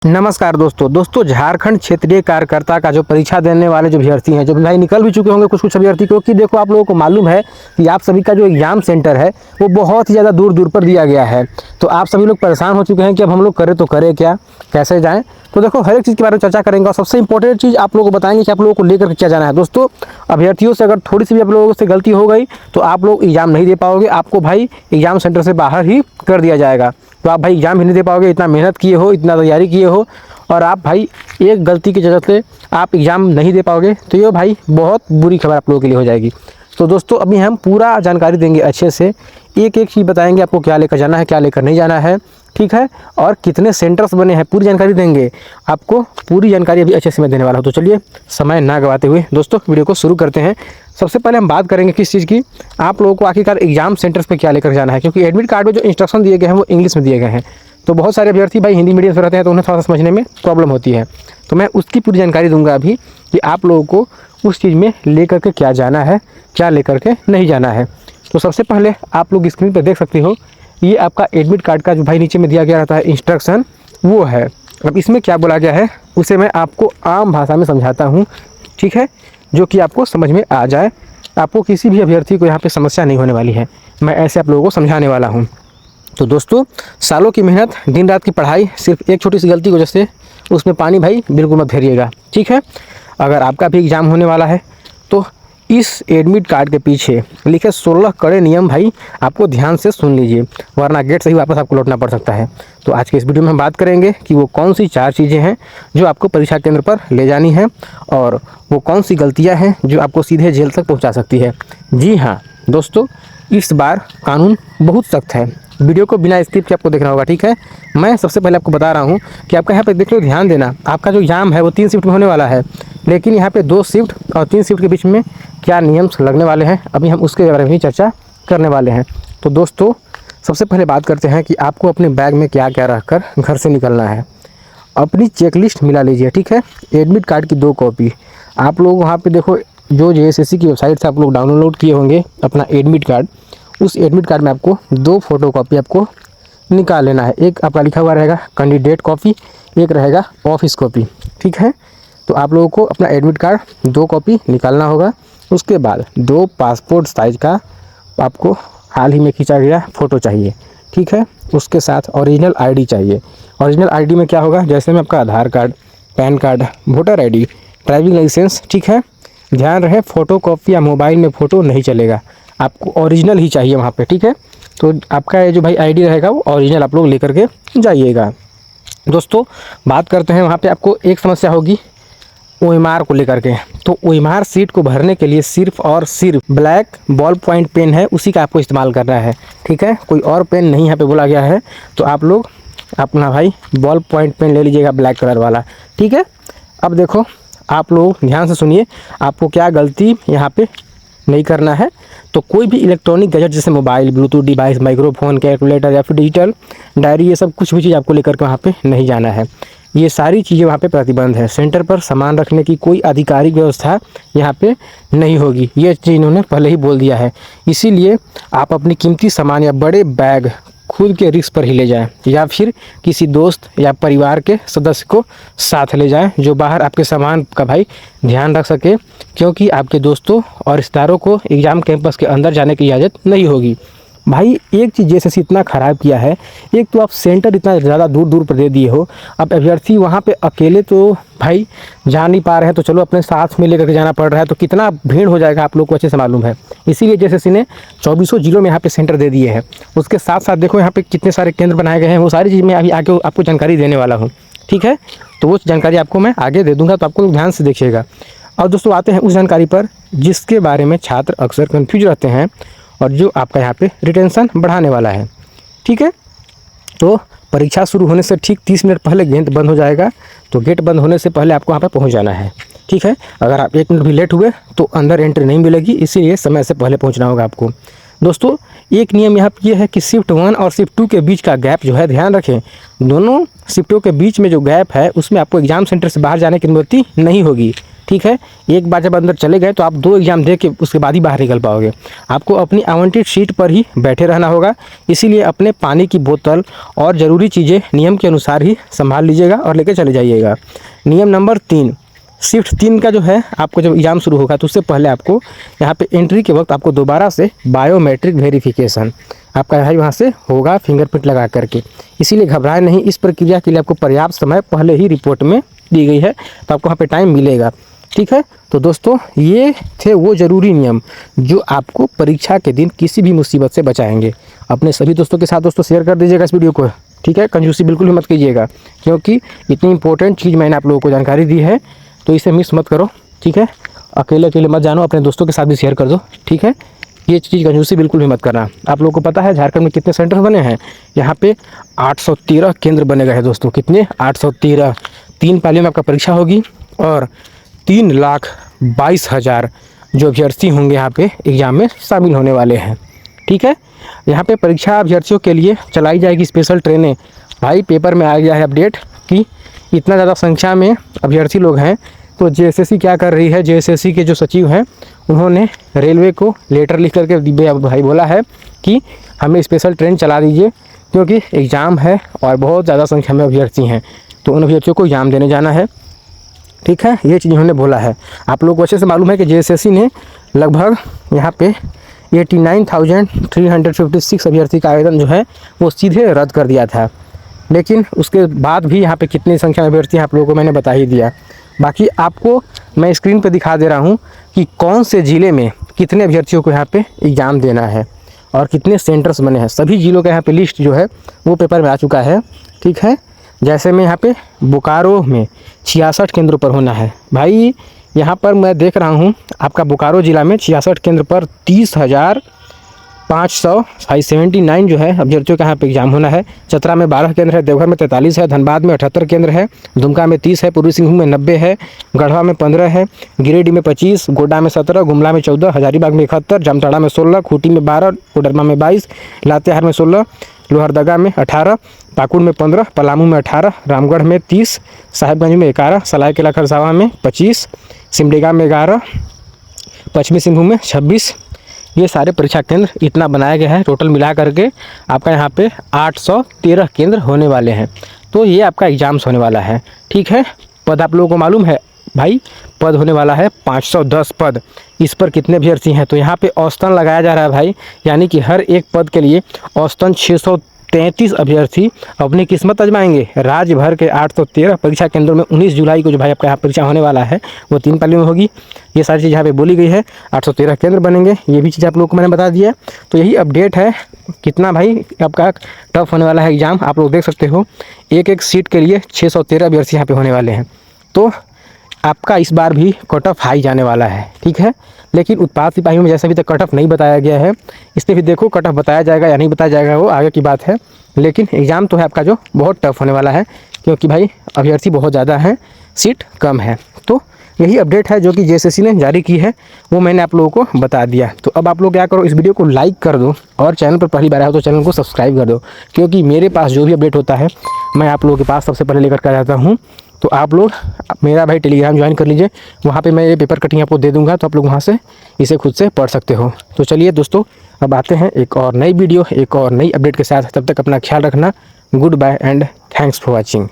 नमस्कार दोस्तों झारखंड क्षेत्रीय कार्यकर्ता का जो परीक्षा देने वाले जो अभ्यर्थी हैं, जो भाई निकल भी चुके होंगे कुछ अभ्यर्थी, क्योंकि देखो आप लोगों को मालूम है कि आप सभी का जो एग्जाम सेंटर है वो बहुत ही ज़्यादा दूर दूर पर दिया गया है। तो आप सभी लोग परेशान हो चुके हैं कि अब हम लोग करें तो करें क्या, कैसे जाएँ। तो देखो हर एक चीज़ के बारे में चर्चा करेंगे और सबसे इंपॉर्टेंट चीज़ आप लोगों को बताएंगे कि आप लोगों को लेकर क्या जाना है। दोस्तों अभ्यर्थियों से अगर थोड़ी सी भी आप लोगों से गलती हो गई तो आप लोग एग्ज़ाम नहीं दे पाओगे, आपको भाई एग्ज़ाम सेंटर से बाहर ही कर दिया जाएगा। तो आप भाई एग्ज़ाम भी नहीं दे पाओगे, इतना मेहनत किए हो, इतना तैयारी किए हो और आप भाई एक गलती की वजह से आप एग्ज़ाम नहीं दे पाओगे, तो ये भाई बहुत बुरी खबर आप लोगों के लिए हो जाएगी। तो दोस्तों अभी हम पूरा जानकारी देंगे, अच्छे से एक एक चीज़ बताएंगे आपको, क्या लेकर जाना है क्या लेकर नहीं जाना है, ठीक है, और कितने सेंटर्स बने हैं पूरी जानकारी देंगे आपको। पूरी जानकारी अभी अच्छे से मैं देने वाला हूँ। तो चलिए समय ना गवाते हुए दोस्तों वीडियो को शुरू करते हैं। सबसे पहले हम बात करेंगे किस चीज़ की, आप लोगों को आखिरकार एग्जाम सेंटर्स पे क्या लेकर जाना है, क्योंकि एडमिट कार्ड में जो इंस्ट्रक्शन दिए गए हैं वो इंग्लिश में दिए गए हैं। तो बहुत सारे अभ्यर्थी भाई हिंदी मीडियम से रहते हैं तो उन्हें थोड़ा सा समझने में प्रॉब्लम होती है। तो मैं उसकी पूरी जानकारी दूंगा अभी कि आप लोगों को उस चीज़ में लेकर के क्या जाना है, क्या लेकर के नहीं जाना है। तो सबसे पहले आप लोग स्क्रीन पर देख सकते हो, ये आपका एडमिट कार्ड का जो भाई नीचे में दिया गया रहता है इंस्ट्रक्शन, वो है। अब इसमें क्या बोला गया है उसे मैं आपको आम भाषा में समझाता हूँ, ठीक है, जो कि आपको समझ में आ जाए। आपको किसी भी अभ्यर्थी को यहाँ पे समस्या नहीं होने वाली है, मैं ऐसे आप लोगों को समझाने वाला हूँ। तो दोस्तों सालों की मेहनत, दिन रात की पढ़ाई, सिर्फ एक छोटी सी गलती की वजह से उसमें पानी भाई बिल्कुल मत फेरिएगा, ठीक है। अगर आपका भी एग्ज़ाम होने वाला है तो इस एडमिट कार्ड के पीछे लिखे 16 कड़े नियम भाई आपको ध्यान से सुन लीजिए, वरना गेट से ही वापस आपको लौटना पड़ सकता है। तो आज के इस वीडियो में हम बात करेंगे कि वो कौन सी 4 चीज़ें हैं जो आपको परीक्षा केंद्र पर ले जानी है और वो कौन सी गलतियां हैं जो आपको सीधे जेल तक पहुंचा सकती है। जी हाँ दोस्तों, इस बार कानून बहुत सख्त है। वीडियो को बिना स्किप के आपको देखना होगा, ठीक है। मैं सबसे पहले आपको बता रहा हूँ कि आपका यहाँ पे देख लो, ध्यान देना, आपका जो एग्जाम है वो 3 शिफ्ट में होने वाला है, लेकिन यहाँ पे 2 शिफ्ट और 3 शिफ्ट के बीच में क्या नियम लगने वाले हैं अभी हम उसके बारे में ही चर्चा करने वाले हैं। तो दोस्तों सबसे पहले बात करते हैं कि आपको अपने बैग में क्या क्या रखकर घर से निकलना है। अपनी चेकलिस्ट मिला लीजिए, ठीक है। एडमिट कार्ड की 2 कॉपी आप लोग वहाँ पे देखो, जो JSSC की वेबसाइट से आप लोग डाउनलोड किए होंगे अपना एडमिट कार्ड, उस एडमिट कार्ड में आपको 2 फोटो कॉपी आपको निकाल लेना है। एक आपका लिखा हुआ रहेगा कैंडिडेट कॉपी, एक रहेगा ऑफिस कॉपी, ठीक है। तो आप लोगों को अपना एडमिट कार्ड 2 कॉपी निकालना होगा। उसके बाद 2 पासपोर्ट साइज़ का आपको हाल ही में खींचा गया फ़ोटो चाहिए, ठीक है। उसके साथ ओरिजिनल ID चाहिए। ओरिजिनल ID में क्या होगा, जैसे में आपका Aadhaar card, PAN card, voter ID, driving licence, ठीक है। ध्यान रहे फ़ोटो कॉपी या मोबाइल में फ़ोटो नहीं चलेगा, आपको ओरिजिनल ही चाहिए वहाँ पे, ठीक है। तो आपका ये जो भाई ID रहेगा वो ओरिजिनल आप लोग लेकर के जाइएगा। दोस्तों बात करते हैं, वहाँ पे आपको एक समस्या होगी OMR को लेकर के। तो OMR सीट को भरने के लिए सिर्फ और सिर्फ ब्लैक बॉल पॉइंट पेन है, उसी का आपको इस्तेमाल करना है, ठीक है। कोई और पेन नहीं यहाँ पे बोला गया है। तो आप लोग अपना भाई बॉल पॉइंट पेन ले लीजिएगा, ब्लैक कलर वाला, ठीक है। अब देखो आप लोग ध्यान से सुनिए, आपको क्या गलती यहाँ पे नहीं करना है। तो कोई भी इलेक्ट्रॉनिक गैजेट जैसे mobile, Bluetooth device, microphone, calculator या फिर डिजिटल डायरी, ये सब कुछ भी चीज़ आपको लेकर के वहाँ पे नहीं जाना है। ये सारी चीज़ें वहाँ पे प्रतिबंध है। सेंटर पर सामान रखने की कोई आधिकारिक व्यवस्था यहाँ पे नहीं होगी, ये चीज़ इन्होंने पहले ही बोल दिया है। इसीलिए आप अपनी कीमती सामान या बड़े बैग खुद के रिस्क पर ही ले जाएं, या फिर किसी दोस्त या परिवार के सदस्य को साथ ले जाएं जो बाहर आपके सामान का भाई ध्यान रख सके, क्योंकि आपके दोस्तों और रिश्तेदारों को एग्ज़ाम कैंपस के अंदर जाने की इजाज़त नहीं होगी। भाई एक चीज़ JSSC इतना ख़राब किया है, एक तो आप सेंटर इतना ज़्यादा दूर दूर पर दे दिए हो, अब अभ्यर्थी वहाँ पे अकेले तो भाई जा नहीं पा रहे हैं, तो चलो अपने साथ में लेकर के जाना पड़ रहा है, तो कितना भीड़ हो जाएगा आप लोग को अच्छे से मालूम है। इसीलिए JSSC ने 2400 जिलों में यहाँ पे सेंटर दे दिए हैं। उसके साथ साथ देखो यहाँ पे कितने सारे केंद्र बनाए गए हैं, वो सारी चीज़ मैं अभी आगे आपको जानकारी देने वाला हूँ, ठीक है। तो वो जानकारी आपको मैं आगे दे दूँगा, तो आपको ध्यान से देखिएगा। और दोस्तों आते हैं उस जानकारी पर जिसके बारे में छात्र अक्सर कन्फ्यूज रहते हैं और जो आपका यहाँ पे रिटेंशन बढ़ाने वाला है, ठीक है। तो परीक्षा शुरू होने से ठीक 30 मिनट पहले गेट बंद हो जाएगा, तो गेट बंद होने से पहले आपको वहाँ पे पहुँच जाना है, ठीक है। अगर आप 1 मिनट भी लेट हुए तो अंदर एंट्री नहीं मिलेगी, इसीलिए समय से पहले पहुँचना होगा आपको। दोस्तों एक नियम यहाँ पे ये है कि शिफ्ट 1 और शिफ्ट 2 के बीच का गैप जो है, ध्यान रखें, दोनों शिफ्टों के बीच में जो गैप है उसमें आपको एग्ज़ाम सेंटर से बाहर जाने की अनुमति नहीं होगी, ठीक है। एक बार जब अंदर चले गए तो आप 2 एग्ज़ाम दे के उसके बाद ही बाहर निकल पाओगे। आपको अपनी आवंटित सीट पर ही बैठे रहना होगा, इसीलिए अपने पानी की बोतल और ज़रूरी चीज़ें नियम के अनुसार ही संभाल लीजिएगा और लेके चले जाइएगा। नियम नंबर 3, शिफ्ट 3 का जो है, आपको जब एग्ज़ाम शुरू होगा तो उससे पहले आपको यहाँ पे एंट्री के वक्त आपको दोबारा से बायोमेट्रिक वेरिफिकेशन आपका भाई वहाँ से होगा फिंगरप्रिंट लगा करके। इसीलिए घबराए नहीं, इस प्रक्रिया के लिए आपको पर्याप्त समय पहले ही रिपोर्ट में दी गई है, तो आपको वहाँ पे टाइम मिलेगा, ठीक है। तो दोस्तों ये थे वो ज़रूरी नियम जो आपको परीक्षा के दिन किसी भी मुसीबत से बचाएंगे। अपने सभी दोस्तों के साथ दोस्तों शेयर कर दीजिएगा इस वीडियो को, ठीक है। कंजूसी बिल्कुल भी मत कीजिएगा, क्योंकि इतनी इंपॉर्टेंट चीज़ मैंने आप लोगों को जानकारी दी है, तो इसे मिस मत करो, ठीक है। अकेले अकेले मत जानो, अपने दोस्तों के साथ भी शेयर कर दो, ठीक है। ये चीज़ कंजूसी बिल्कुल भी मत करना। आप लोगों को पता है झारखंड में कितने सेंटर बने हैं? यहाँ पे 813 केंद्र बने गए हैं दोस्तों। कितने? 813। 3 पालियों में आपका परीक्षा होगी और 3,22,000 जो अभ्यर्थी होंगे यहाँ पे एग्ज़ाम में शामिल होने वाले हैं, ठीक है। यहाँ पे परीक्षा अभ्यर्थियों के लिए चलाई जाएगी स्पेशल ट्रेनें। भाई पेपर में आ गया है अपडेट कि इतना ज़्यादा संख्या में अभ्यर्थी लोग हैं, तो जेएसएससी क्या कर रही है, जेएसएससी के जो सचिव हैं उन्होंने रेलवे को लेटर लिख करके भाई बोला है कि हमें स्पेशल ट्रेन चला दीजिए, क्योंकि एग्ज़ाम है और बहुत ज़्यादा संख्या में अभ्यर्थी हैं, तो उन अभ्यर्थियों को एग्ज़ाम देने जाना है, ठीक है। ये चीज़ उन्होंने बोला है। आप लोग को अच्छे से मालूम है कि जेएसएससी ने लगभग यहाँ पे 89,356 अभ्यर्थी का आवेदन जो है वो सीधे रद्द कर दिया था, लेकिन उसके बाद भी यहाँ पे कितनी संख्या में अभ्यर्थी हैं आप लोगों को मैंने बता ही दिया। बाकी आपको मैं स्क्रीन पे दिखा दे रहा हूँ कि कौन से ज़िले में कितने अभ्यर्थियों को यहाँ पे एग्ज़ाम देना है और कितने सेंटर्स बने हैं। सभी ज़िलों का यहाँ पे लिस्ट जो है वो पेपर में आ चुका है, ठीक है। जैसे मैं यहाँ पे बोकारो में 66 केंद्रों पर होना है। भाई यहाँ पर मैं देख रहा हूँ आपका बोकारो ज़िला में 66 केंद्र पर 30,579 जो है अभ्यर्थियों का यहाँ पे एग्जाम होना है। चतरा में 12 केंद्र है, देवघर में 43 है, धनबाद में 78 केंद्र है, दुमका में 30 है, पूर्वी सिंहभूम में 90 है, गढ़वा में 15 है, गिरिडीह में 25, गोड्डा में 17, गुमला में 14, हजारीबाग में 71, जामताड़ा में 16, खूंटी में 12, कोडरमा में 22, लातेहार में 16, लोहरदगा में 18, पाकुड़ में 15, पलामू में 18, रामगढ़ में 30, साहिबगंज में 11, सरायकेला खरसावां में 25, सिमडेगा में 11, पश्चिमी सिंहभूम में 26। ये सारे परीक्षा केंद्र इतना बनाया गया है। टोटल मिला करके आपका यहाँ पे 813 केंद्र होने वाले हैं। तो ये आपका एग्ज़ाम्स होने वाला है, ठीक है। पद आप लोगों को मालूम है भाई, पद होने वाला है 510 पद। इस पर कितने अभ्यर्थी हैं? तो यहाँ पे औसतन लगाया जा रहा है भाई, यानी कि हर एक पद के लिए औसतन 633 अभ्यर्थी अपनी किस्मत आजमाएंगे। राज्य भर के 813 परीक्षा केंद्रों में 19 जुलाई को जो भाई आपका यहाँ परीक्षा होने वाला है वो 3 पालियों में होगी। ये सारी चीज़ यहाँ पे बोली गई है। 813 केंद्र बनेंगे, ये भी चीज़ आप लोगों को मैंने बता दिया। तो यही अपडेट है, कितना भाई आपका टफ होने वाला है एग्ज़ाम आप लोग देख सकते हो। एक एक सीट के लिए 613 अभ्यर्थी यहाँ पे होने वाले हैं। तो आपका इस बार भी कट ऑफ हाई जाने वाला है, ठीक है। लेकिन उत्पाद सिपाहियों में जैसे अभी तक कट ऑफ नहीं बताया गया है, इसमें भी देखो कट ऑफ बताया जाएगा या नहीं बताया जाएगा वो आगे की बात है। लेकिन एग्ज़ाम तो है आपका जो बहुत टफ होने वाला है, क्योंकि भाई अभ्यर्थी बहुत ज़्यादा हैं, सीट कम है। तो यही अपडेट है जो कि जेएसएससी ने जारी की है, वो मैंने आप लोगों को बता दिया। तो अब आप लोग क्या करो, इस वीडियो को लाइक कर दो और चैनल पर पहली बार आए हो तो चैनल को सब्सक्राइब कर दो, क्योंकि मेरे पास जो भी अपडेट होता है मैं आप लोगों के पास सबसे पहले लेकर के आ जाता हूँ। तो आप लोग मेरा भाई टेलीग्राम ज्वाइन कर लीजिए, वहाँ पे मैं ये पेपर कटिंग आपको दे दूँगा, तो आप लोग वहाँ से इसे खुद से पढ़ सकते हो। तो चलिए दोस्तों, अब आते हैं एक और नई वीडियो, एक और नई अपडेट के साथ। तब तक अपना ख्याल रखना। Good bye and thanks for watching.